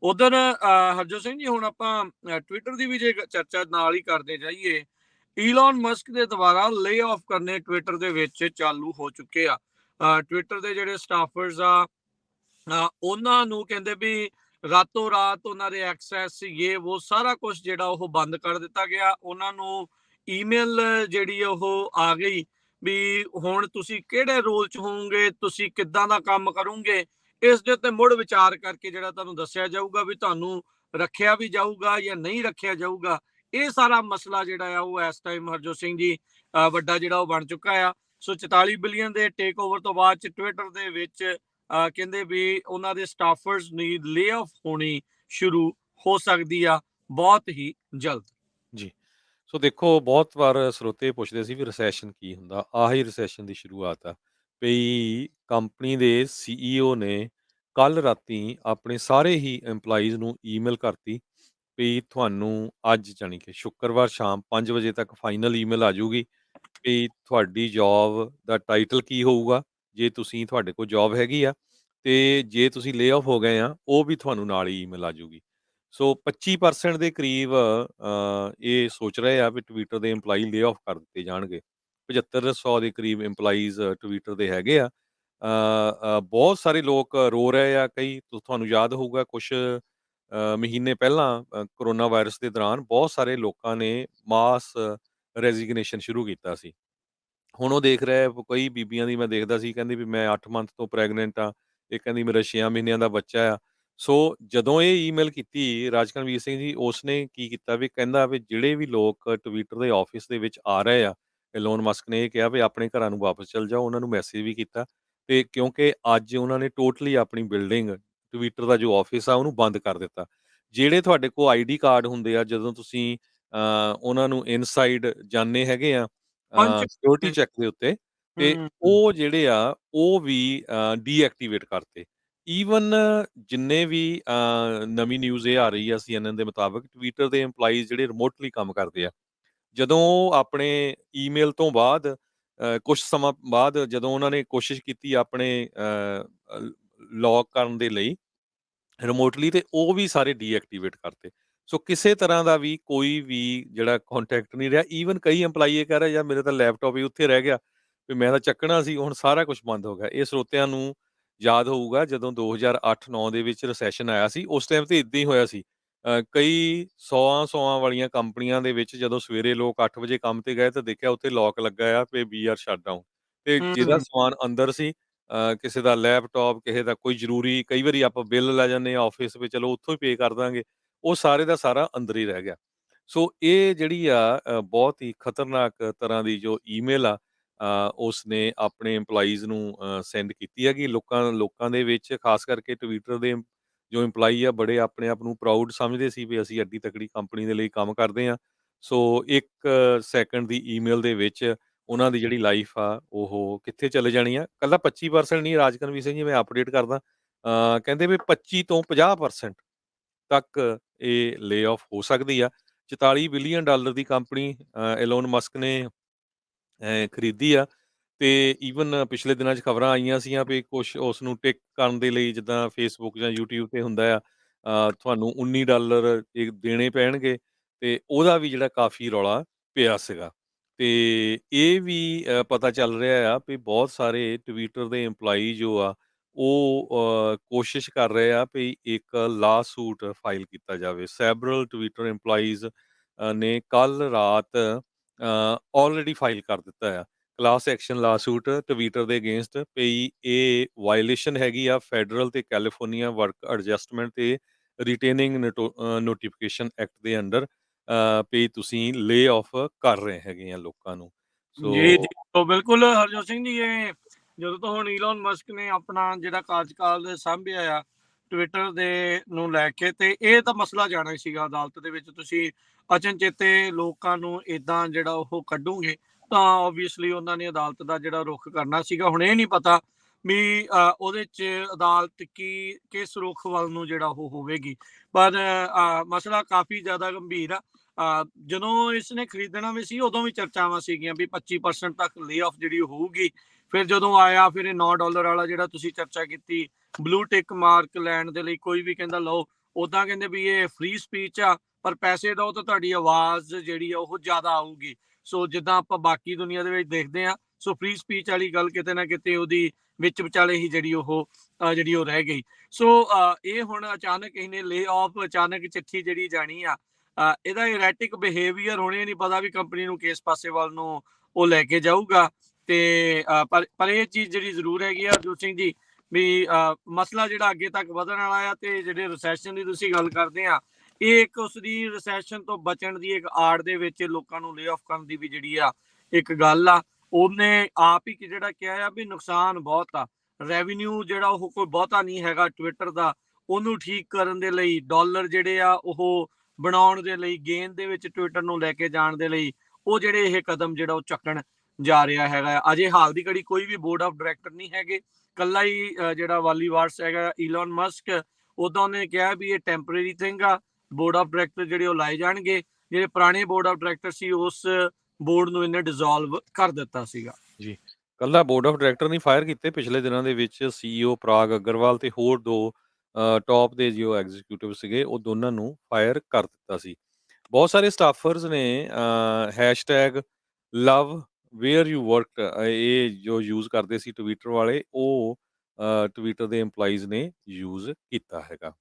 ਉਧਰ ਹਰਜੋਤ ਸਿੰਘ ਜੀ, ਹੁਣ ਆਪਾਂ ਟਵਿੱਟਰ ਦੀ ਵੀ ਜੇ ਚਰਚਾ ਨਾਲ ਹੀ ਕਰਦੇ ਜਾਈਏ, ਈਲਨ ਮਸਕ ਦੇ ਦੁਆਰਾ ਲੇ ਆਫ ਕਰਨੇ ਟਵਿੱਟਰ ਦੇ ਵਿੱਚ ਚਾਲੂ ਹੋ ਚੁੱਕੇ ਆ। ਟਵਿੱਟਰ ਦੇ ਜਿਹੜੇ ਸਟਾਫਰਸ ਆ, ਉਹਨਾਂ ਨੂੰ ਕਹਿੰਦੇ ਵੀ ਰਾਤੋਂ ਰਾਤ ਉਹਨਾਂ ਦੇ ਐਕਸੈਸ ਇਹ ਉਹ ਸਾਰਾ ਕੁਝ ਜਿਹੜਾ ਉਹ ਬੰਦ ਕਰ ਦਿੱਤਾ ਗਿਆ। ਉਹਨਾਂ ਨੂੰ ਈਮੇਲ ਜਿਹੜੀ ਉਹ ਆ ਗਈ ਵੀ ਹੁਣ ਤੁਸੀਂ ਕਿਹੜੇ ਰੋਲ 'ਚ ਹੋਵੋਗੇ, ਤੁਸੀਂ ਕਿੱਦਾਂ ਦਾ ਕੰਮ ਕਰੋਗੇ, ਇਸ ਦੇ ਉੱਤੇ ਮੁੜ ਵਿਚਾਰ ਕਰਕੇ ਜਿਹੜਾ ਤੁਹਾਨੂੰ ਦੱਸਿਆ ਜਾਊਗਾ ਵੀ ਤੁਹਾਨੂੰ ਰੱਖਿਆ ਵੀ ਜਾਊਗਾ ਜਾਂ ਨਹੀਂ ਰੱਖਿਆ ਜਾਊਗਾ। ਇਹ ਸਾਰਾ ਮਸਲਾ ਜਿਹੜਾ ਆ ਉਹ ਇਸ ਟਾਈਮ ਹਰਜੋਤ ਸਿੰਘ ਜੀ ਵੱਡਾ ਜਿਹੜਾ ਉਹ ਬਣ ਚੁੱਕਾ ਆ। ਸੋ 44 ਬਿਲੀਅਨ ਦੇ ਟੇਕ ਓਵਰ ਤੋਂ ਬਾਅਦ ਚ ਟਵਿੱਟਰ ਦੇ ਵਿੱਚ ਕਹਿੰਦੇ ਵੀ ਉਹਨਾਂ ਦੇ ਸਟਾਫਰਸ ਦੀ ਲੇ ਆਫ ਹੋਣੀ ਸ਼ੁਰੂ ਹੋ ਸਕਦੀ ਆ ਬਹੁਤ ਹੀ ਜਲਦ। ਜੀ। ਸੋ ਦੇਖੋ, ਬਹੁਤ ਵਾਰ ਸਰੋਤੇ ਪੁੱਛਦੇ ਸੀ ਵੀ ਰਿਸੈਸ਼ਨ ਕੀ ਹੁੰਦਾ? ਆਹੀ ਰਿਸੈਸ਼ਨ ਦੀ ਸ਼ੁਰੂਆਤ ਆ। ਵੀ ਕੰਪਨੀ ਦੇ ਸੀਈਓ ਨੇ ਕੱਲ੍ਹ ਰਾਤੀ ਆਪਣੇ ਸਾਰੇ ਹੀ ਇੰਪਲਾਈਜ਼ ਨੂੰ ਈਮੇਲ ਕਰਤੀ ਵੀ ਤੁਹਾਨੂੰ ਅੱਜ ਜਾਣੀ ਕਿ ਸ਼ੁੱਕਰਵਾਰ ਸ਼ਾਮ 5 ਵਜੇ ਤੱਕ ਫਾਈਨਲ ਈਮੇਲ ਆ ਜੂਗੀ ਵੀ ਤੁਹਾਡੀ ਜੋਬ ਦਾ ਟਾਈਟਲ ਕੀ ਹੋਊਗਾ, ਜੇ ਤੁਹਾਡੇ ਕੋਲ ਜੋਬ ਹੈਗੀ ਆ, ਤੇ ਜੇ ਤੁਸੀਂ ਲੇ ਆਫ ਹੋ ਗਏ ਆ, ਉਹ ਵੀ ਤੁਹਾਨੂੰ ਨਾਲ ਹੀ ਈਮੇਲ ਆ ਜੂਗੀ। ਸੋ 25% ਦੇ ਕਰੀਬ ਇਹ ਸੋਚ ਰਹੇ ਆ ਵੀ ਟਵਿੱਟਰ ਦੇ ਇੰਪਲਾਈ ਲੇ ਆਫ ਕਰ ਦਿੱਤੇ ਜਾਣਗੇ। 7500 ਦੇ ਕਰੀਬ ਇੰਪਲਾਈਜ਼ ਟਵਿੱਟਰ ਦੇ ਹੈਗੇ ਆ। ਬਹੁਤ ਸਾਰੇ ਲੋਕ ਰੋ ਰਹੇ ਆ। ਕਈ ਤੁਹਾਨੂੰ ਯਾਦ ਹੋਊਗਾ ਕੁਛ ਮਹੀਨੇ ਪਹਿਲਾਂ ਕੋਰੋਨਾ ਵਾਇਰਸ ਦੇ ਦੌਰਾਨ ਬਹੁਤ ਸਾਰੇ ਲੋਕਾਂ ਨੇ ਮਾਸ ਰੈਜ਼ਿਗਨੇਸ਼ਨ ਸ਼ੁਰੂ ਕੀਤਾ ਸੀ। ਹੁਣ ਉਹ ਦੇਖ ਰਿਹਾ ਕਈ ਬੀਬੀਆਂ ਦੀ ਮੈਂ ਦੇਖਦਾ ਸੀ, ਕਹਿੰਦੀ ਵੀ ਮੈਂ 8 ਮੰਥ ਤੋਂ ਪ੍ਰੈਗਨੈਂਟ ਆ, ਇਹ ਕਹਿੰਦੀ ਮੇਰਾ 6 ਮਹੀਨਿਆਂ ਦਾ ਬੱਚਾ ਆ। ਸੋ ਜਦੋਂ ਇਹ ਈਮੇਲ ਕੀਤੀ ਰਾਜਕਨਵੀਰ ਸਿੰਘ ਜੀ, ਉਸਨੇ ਕੀ ਕੀਤਾ ਵੀ ਕਹਿੰਦਾ ਵੀ ਜਿਹੜੇ ਵੀ ਲੋਕ ਟਵਿੱਟਰ ਦੇ ਆਫਿਸ ਦੇ ਵਿੱਚ ਆ ਰਹੇ ਆ, ਇਲੋਨ ਮਸਕ ਨੇ ਇਹ ਕਿਹਾ ਵੀ ਆਪਣੇ ਘਰਾਂ ਨੂੰ ਵਾਪਸ ਚਲ ਜਾਓ। ਉਹਨਾਂ ਨੂੰ ਮੈਸੇਜ ਵੀ ਕੀਤਾ, ਤੇ ਕਿਉਂਕਿ ਅੱਜ ਉਹਨਾਂ ਨੇ ਟੋਟਲੀ ਆਪਣੀ ਬਿਲਡਿੰਗ ਟਵਿੱਟਰ ਦਾ ਜੋ ਆਫਿਸ ਆ ਉਹਨੂੰ ਬੰਦ ਕਰ ਦਿੱਤਾ। ਜਿਹੜੇ ਤੁਹਾਡੇ ਕੋਲ ਆਈਡੀ ਕਾਰਡ ਹੁੰਦੇ ਆ, ਜਦੋਂ ਤੁਸੀਂ ਉਹਨਾਂ ਨੂੰ ਇਨਸਾਈਡ ਜਾਣੇ ਹੈਗੇ ਆ ਪੰਜ ਸਿਕਿਉਰਿਟੀ ਚੈੱਕ ਦੇ ਉੱਤੇ, ਤੇ ਉਹ ਜਿਹੜੇ ਆ ਉਹ ਵੀ ਡੀਐਕਟੀਵੇਟ ਕਰਤੇ। ਈਵਨ ਜਿੰਨੇ ਵੀ ਨਵੀਂ ਨਿਊਜ਼ ਇਹ ਆ ਰਹੀ ਆ CNN ਦੇ ਮੁਤਾਬਕ, ਟਵਿੱਟਰ ਦੇ EMPLOYEES ਜਿਹੜੇ ਰਿਮੋਟਲੀ ਕੰਮ ਕਰਦੇ ਆ, ਜਦੋਂ ਉਹ ਆਪਣੇ ਈਮੇਲ ਤੋਂ ਬਾਅਦ ਕੁਛ ਸਮਾਂ ਬਾਅਦ ਜਦੋਂ ਉਹਨਾਂ ਨੇ ਕੋਸ਼ਿਸ਼ ਕੀਤੀ ਆਪਣੇ ਲੌਗ ਕਰਨ ਦੇ ਲਈ ਰਿਮੋਟਲੀ, ਤੇ ਉਹ ਵੀ ਸਾਰੇ ਡੀਐਕਟੀਵੇਟ ਕਰਤੇ। ਸੋ ਕਿਸੇ ਤਰ੍ਹਾਂ ਦਾ ਵੀ ਕੋਈ ਵੀ ਜਿਹੜਾ ਕੰਟੈਕਟ ਨਹੀਂ ਰਿਹਾ। ਈਵਨ ਕਈ EMPLOYEE ਇਹ ਕਹਿ ਰਹੇ ਯਾਰ ਮੇਰੇ ਤਾਂ ਲੈਪਟਾਪ ਹੀ ਉੱਥੇ ਰਹਿ ਗਿਆ, ਵੀ ਮੈਂ ਤਾਂ ਚੱਕਣਾ ਸੀ, ਹੁਣ ਸਾਰਾ ਕੁਝ ਬੰਦ ਹੋ ਗਿਆ। ਇਹ ਸਰੋਤਿਆਂ ਨੂੰ ਯਾਦ ਹੋਊਗਾ ਜਦੋਂ 2008-9 ਦੇ ਵਿੱਚ ਰਿਸੈਸ਼ਨ ਆਇਆ ਸੀ, ਉਸ ਟਾਈਮ ਤੇ ਇਦਾਂ ਹੀ ਹੋਇਆ ਸੀ। ਕਈ ਸੌਆਂ ਵਾਲੀਆਂ ਕੰਪਨੀਆਂ ਦੇ ਵਿੱਚ ਜਦੋਂ ਸਵੇਰੇ ਲੋਕ 8 ਵਜੇ ਕੰਮ ਤੇ ਗਏ ਤਾਂ ਦੇਖਿਆ ਉੱਥੇ ਲੌਕ ਲੱਗਾ ਆ ਵੀ ਵੀ ਆਰ ਸ਼ਟ ਡਾਊਨ, ਤੇ ਜਿਹਦਾ ਸਮਾਨ ਅੰਦਰ ਸੀ, ਕਿਸੇ ਦਾ ਲੈਪਟਾਪ, ਕਿਸੇ ਦਾ ਕੋਈ ਜ਼ਰੂਰੀ, ਕਈ ਵਾਰੀ ਆਪਾਂ ਬਿੱਲ ਲੈ ਜਾਂਦੇ ਆ ਆਫਿਸ ਵਿੱਚ, ਚਲੋ ਉੱਥੋਂ ਹੀ ਪੇ ਕਰ ਦਾਂਗੇ, ਉਹ ਸਾਰੇ ਦਾ ਸਾਰਾ ਅੰਦਰ ਹੀ ਰਹਿ ਗਿਆ। ਸੋ ਇਹ ਜਿਹੜੀ ਆ ਬਹੁਤ ਹੀ ਖਤਰਨਾਕ ਤਰ੍ਹਾਂ ਦੀ ਜੋ ਈਮੇਲ ਆ ਉਸਨੇ ਆਪਣੇ EMPLOYEES ਨੂੰ ਸੈਂਡ ਕੀਤੀ ਹੈਗੀ। ਲੋਕਾਂ ਦੇ ਵਿੱਚ, ਖਾਸ ਕਰਕੇ ਟਵਿੱਟਰ ਦੇ ਜੋ EMPLOYEE ਆ, ਬੜੇ ਆਪਣੇ ਆਪ ਨੂੰ ਪ੍ਰਾਊਡ ਸਮਝਦੇ ਸੀ ਵੀ ਅਸੀਂ ਐਡੀ ਤਕੜੀ ਕੰਪਨੀ ਦੇ ਲਈ ਕੰਮ ਕਰਦੇ ਆ। ਸੋ 1 ਸੈਕਿੰਡ ਦੀ ਈਮੇਲ ਦੇ ਵਿੱਚ ਉਹਨਾਂ ਦੀ ਜਿਹੜੀ ਲਾਈਫ ਆ ਉਹ ਕਿੱਥੇ ਚਲੇ ਜਾਣੀ ਆ। ਕੱਲਾ 25% ਨਹੀਂ, ਰਾਜਕਨਵੀਰ ਸਿੰਘ ਜੀ, ਮੈਂ ਅਪਡੇਟ ਕਰਦਾ, ਕਹਿੰਦੇ ਵੀ 25 ਤੋਂ 50% ਤੱਕ ਇਹ ਲੇ ਆਫ ਹੋ ਸਕਦੀ ਆ। $44 ਬਿਲੀਅਨ ਦੀ ਕੰਪਨੀ ਇਲੋਨ ਮਸਕ ਨੇ ਖਰੀਦੀ ਆ, ਤੇ ਈਵਨ ਪਿਛਲੇ ਦਿਨਾਂ 'ਚ ਖਬਰਾਂ ਆਈਆਂ ਸੀਆਂ ਵੀ ਕੁਛ ਉਸ ਨੂੰ ਟਿਕ ਕਰਨ ਦੇ ਲਈ, ਜਿੱਦਾਂ ਫੇਸਬੁੱਕ ਜਾਂ YouTube ਤੇ ਹੁੰਦਾ ਆ, ਤੁਹਾਨੂੰ $19 ਇਹ ਦੇਣੇ ਪੈਣਗੇ, ਤੇ ਉਹਦਾ ਵੀ ਜਿਹੜਾ ਕਾਫੀ ਰੌਲਾ ਪਿਆ ਸੀਗਾ। ਤੇ ਇਹ ਵੀ ਪਤਾ ਚੱਲ ਰਿਹਾ ਆ ਵੀ ਬਹੁਤ ਸਾਰੇ ਟਵਿੱਟਰ ਦੇ EMPLOYEE ਜੋ ਆ ਉਹ ਕੋਸ਼ਿਸ਼ ਕਰ ਰਹੇ ਆ ਵੀ ਇੱਕ ਲਾ ਸੂਟ ਫਾਈਲ ਕੀਤਾ ਜਾਵੇ। ਸੈਵਰਲ ਟਵਿੱਟਰ EMPLOYEES ਨੇ ਕੱਲ੍ਹ ਰਾਤ ਆਲਰੇਡੀ ਫਾਈਲ ਕਰ ਦਿੱਤਾ ਆ ਕਲਾਸ ਐਕਸ਼ਨ ਲਾ ਸੂਟ ਟਵਿੱਟਰ ਦੇ ਅਗੇਂਸਟ, ਵੀ ਇਹ ਵਾਇਲੇਸ਼ਨ ਹੈਗੀ ਆ ਫੈਡਰਲ ਤੇ ਕੈਲੀਫੋਰਨੀਆ ਵਰਕ ਐਡਜਸਟਮੈਂਟ ਤੇ ਰਿਟੇਨਿੰਗ ਨੋਟੀਫਿਕੇਸ਼ਨ ਐਕਟ ਦੇ ਅੰਡਰ, ਵੀ ਤੁਸੀਂ ਲੇ ਆਫ ਕਰ ਰਹੇ ਹੈਗੇ ਆ ਲੋਕਾਂ ਨੂੰ। ਜੀ ਸੋ ਜੀ, तो ਬਿਲਕੁਲ ਹਰਜੋਤ ਸਿੰਘ ਜੀ, ਇਹ ਜਦੋਂ ਤੋਂ ਹੁਣ ਈਲਨ ਮਸਕ ਨੇ ਆਪਣਾ ਜਿਹੜਾ ਕਾਰਜਕਾਲ ਸਾਂਭਿਆ ਆ ਟਵਿੱਟਰ ਦੇ ਨੂੰ ਲੈ ਕੇ, ਤੇ ਇਹ ਤਾਂ ਮਸਲਾ ਜਾਣਾ ਹੀ ਸੀਗਾ ਅਦਾਲਤ ਦੇ ਵਿੱਚ। ਤੁਸੀਂ ਅਚਨਚੇਤੇ ਲੋਕਾਂ ਨੂੰ ਇਦਾਂ ਜਿਹੜਾ ਉਹ ਕੱਢੋਗੇ ਤਾਂ ਓਬਵੀਅਸਲੀ ਉਹਨਾਂ ਨੇ ਅਦਾਲਤ ਦਾ ਜਿਹੜਾ ਰੁਖ ਕਰਨਾ ਸੀਗਾ। ਹੁਣ ਇਹ ਨਹੀਂ ਪਤਾ ਵੀ ਉਹਦੇ 'ਚ ਅਦਾਲਤ ਕਿਸ ਰੁਖ ਵੱਲ ਨੂੰ ਜਿਹੜਾ ਉਹ ਹੋਵੇਗੀ, ਪਰ ਮਸਲਾ ਕਾਫੀ ਜ਼ਿਆਦਾ ਗੰਭੀਰ ਆ। ਜਦੋਂ ਇਸਨੇ ਖਰੀਦਣਾ ਵੀ ਸੀ ਉਦੋਂ ਵੀ ਚਰਚਾਵਾਂ ਸੀਗੀਆਂ ਵੀ 25% ਤੱਕ ਲੇ ਆਫ ਜਿਹੜੀ ਹੋਊਗੀ। ਫਿਰ ਜਦੋਂ ਆਇਆ, ਫਿਰ ਇਹ $9 ਵਾਲਾ ਜਿਹੜਾ ਤੁਸੀਂ ਚਰਚਾ ਕੀਤੀ, ਬਲੂ ਟਿਕ ਮਾਰਕ ਲੈਣ ਦੇ ਲਈ ਕੋਈ ਵੀ ਕਹਿੰਦਾ ਲਓ, ਉਦਾਂ ਕਹਿੰਦੇ ਵੀ ਇਹ ਫ੍ਰੀ ਸਪੀਚ ਆ, ਪਰ ਪੈਸੇ ਦਿਓ ਤਾਂ ਤੁਹਾਡੀ ਆਵਾਜ਼ ਜਿਹੜੀ ਆ ਉਹ ਜ਼ਿਆਦਾ ਆਊਗੀ। ਸੋ ਜਿੱਦਾਂ ਆਪਾਂ ਬਾਕੀ ਦੁਨੀਆ ਦੇ ਵਿੱਚ ਦੇਖਦੇ ਆ, ਸੋ ਫ੍ਰੀ ਸਪੀਚ ਵਾਲੀ ਗੱਲ ਕਿਤੇ ਨਾ ਕਿਤੇ ਉਹਦੀ ਵਿੱਚ ਵਿਚਾਲੇ ਹੀ ਜਿਹੜੀ ਉਹ ਰਹਿ ਗਈ। ਸੋ ਇਹ ਹੁਣ ਅਚਾਨਕ ਇਹਨੇ ਲੇ ਆਫ ਅਚਾਨਕ ਚਿੱਠੀ ਜਿਹੜੀ ਜਾਣੀ ਆ, ਇਹਦਾ ਇਰੈਟਿਕ ਬਿਹੇਵੀਅਰ ਹੋਣੇ ਨਹੀਂ ਪਤਾ ਵੀ ਕੰਪਨੀ ਨੂੰ ਕਿਸ ਪਾਸੇ ਵੱਲ ਨੂੰ ਉਹ ਲੈ ਕੇ ਜਾਊਗਾ। ਤੇ ਪਰ ਇਹ ਚੀਜ਼ ਜਿਹੜੀ ਜ਼ਰੂਰ ਹੈਗੀ ਆ ਹਰਜੋਤ ਸਿੰਘ ਜੀ, ਵੀ ਮਸਲਾ ਜਿਹੜਾ ਅੱਗੇ ਤੱਕ ਵਧਣ ਵਾਲਾ ਆ, ਤੇ ਜਿਹੜੇ ਰਿਸੈਸ਼ਨ ਦੀ ਤੁਸੀਂ ਗੱਲ ਕਰਦੇ ਆ, ਇਹ ਇੱਕ ਉਸਦੀ ਰਿਸੈਸ਼ਨ ਤੋਂ ਬਚਣ ਦੀ ਇੱਕ ਆੜ ਦੇ ਵਿੱਚ ਲੋਕਾਂ ਨੂੰ ਲੇ ਆਫ ਕਰਨ ਦੀ ਵੀ ਜਿਹੜੀ ਆ ਇੱਕ ਗੱਲ ਆ। ਉਹਨੇ ਆਪ ਹੀ ਜਿਹੜਾ ਕਿਹਾ ਆ ਵੀ ਨੁਕਸਾਨ ਬਹੁਤ ਆ, ਰੈਵਨਿਊ ਜਿਹੜਾ ਉਹ ਕੋਈ ਬਹੁਤਾ ਨਹੀਂ ਹੈਗਾ ਟਵਿੱਟਰ ਦਾ, ਉਹਨੂੰ ਠੀਕ ਕਰਨ ਦੇ ਲਈ ਡਾਲਰ ਜਿਹੜੇ ਆ ਉਹ ਬਣਾਉਣ ਦੇ ਲਈ, ਗੇਨ ਦੇ ਵਿੱਚ ਟਵਿੱਟਰ ਨੂੰ ਲੈ ਕੇ ਜਾਣ ਦੇ ਲਈ ਉਹ ਜਿਹੜੇ ਇਹ ਕਦਮ ਜਿਹੜਾ ਉਹ ਚੱਕਣ ਜਾ ਰਿਹਾ ਹੈਗਾ। ਅਜੇ ਹਾਲ ਦੀ ਘੜੀ ਕੋਈ ਵੀ ਬੋਰਡ ਆਫ ਡਾਇਰੈਕਟਰ ਨਹੀਂ ਹੈਗੇ, ਕੱਲਾ ਹੀ ਜਿਹੜਾ ਵਾਲੀ ਵਾਰਸ ਹੈਗਾ ਈਲਨ ਮਸਕ। ਉਦਾਂ ਉਹਨੇ ਕਿਹਾ ਵੀ ਇਹ ਟੈਂਪਰੇਰੀ ਥਿੰਗ ਆ, ਬੋਰਡ ਆਫ ਡਾਇਰੈਕਟਰ ਜਿਹੜੇ ਉਹ ਲਾਏ ਜਾਣਗੇ। ਜਿਹੜੇ ਪੁਰਾਣੇ ਬੋਰਡ ਆਫ ਡਾਇਰੈਕਟਰ ਸੀ ਉਸ ਬੋਰਡ ਨੂੰ ਇਹਨੇ ਡਿਸੋਲਵ ਕਰ ਦਿੱਤਾ ਸੀਗਾ ਜੀ। ਕੱਲਾ ਬੋਰਡ ਆਫ ਡਾਇਰੈਕਟਰ ਨਹੀਂ ਫਾਇਰ ਕੀਤੇ, ਪਿਛਲੇ ਦਿਨਾਂ ਦੇ ਵਿੱਚ CEO ਪਰਾਗ ਅਗਰਵਾਲ ਤੇ ਹੋਰ 2 ਟੌਪ ਦੇ ਜੋ ਐਗਜ਼ੀਕਿਊਟਿਵ ਸੀਗੇ, ਉਹ ਦੋਨਾਂ ਨੂੰ ਫਾਇਰ ਕਰ ਦਿੱਤਾ ਸੀ। ਬਹੁਤ ਸਾਰੇ ਸਟਾਫਰਸ ਨੇ #ਲਵ ਵੇਅਰ ਯੂ ਵਰਕਡ ਇਹ ਜੋ ਯੂਜ਼ ਕਰਦੇ ਸੀ ਟਵਿੱਟਰ ਵਾਲੇ, ਉਹ ਟਵਿੱਟਰ ਦੇ EMPLOYEES ਨੇ ਯੂਜ਼ ਕੀਤਾ ਹੈਗਾ।